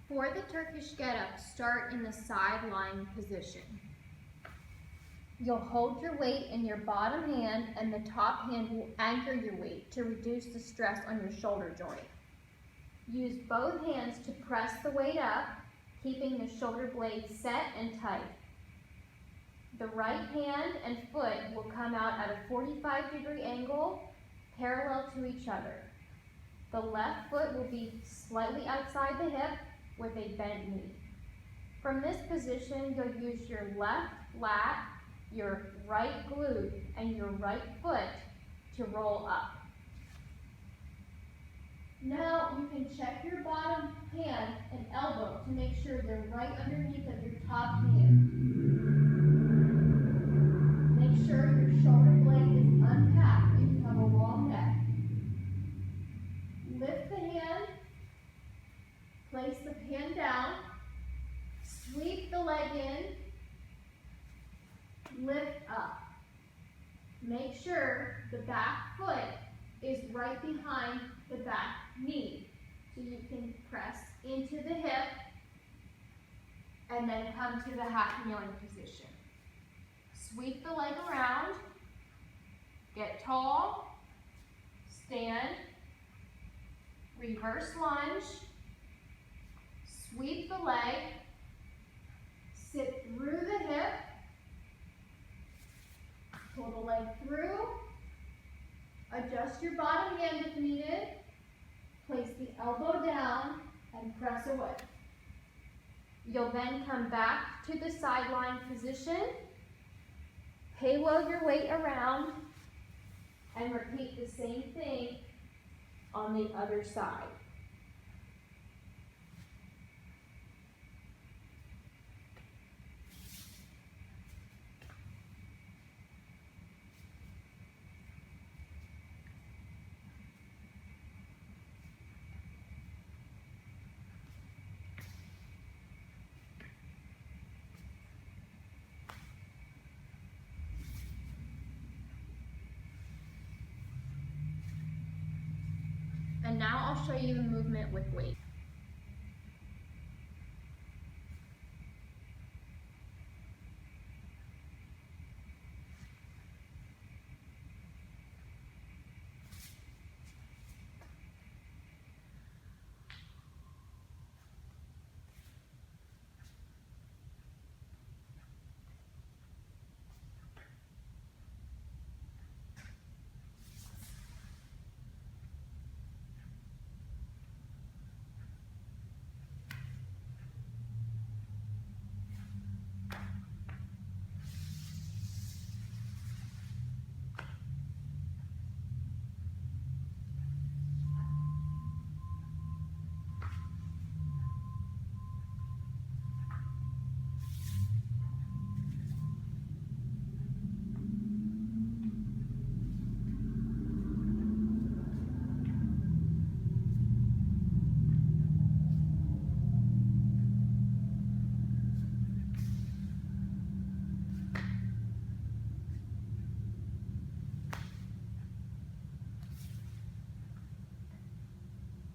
For the Turkish get up, start in the side lying position. You'll hold your weight in your bottom hand and the top hand will anchor your weight to reduce the stress on your shoulder joint. Use both hands to press the weight up, keeping the shoulder blades set and tight. The right hand and foot will come out at a 45-degree angle, parallel to each other. The left foot will be slightly outside the hip with a bent knee. From this position, you'll use your left lat, your right glute, and your right foot to roll up. Now you can check your bottom hand and elbow to make sure they're right underneath of your top hand. Make sure your shoulder blade is unpacked if you have a long neck. Lift the hand, place the hand down, sweep the leg in, lift up. Make sure the back foot is right behind the back knee. So you can press into the hip and then come to the half kneeling position. Sweep the leg around, get tall, stand, reverse lunge, sweep the leg, sit through the hip, pull the leg through, adjust your bottom hand if needed, place the elbow down and press away. You'll then come back to the sideline position, halo your weight around, and repeat the same thing on the other side. And now I'll show you the movement with weight.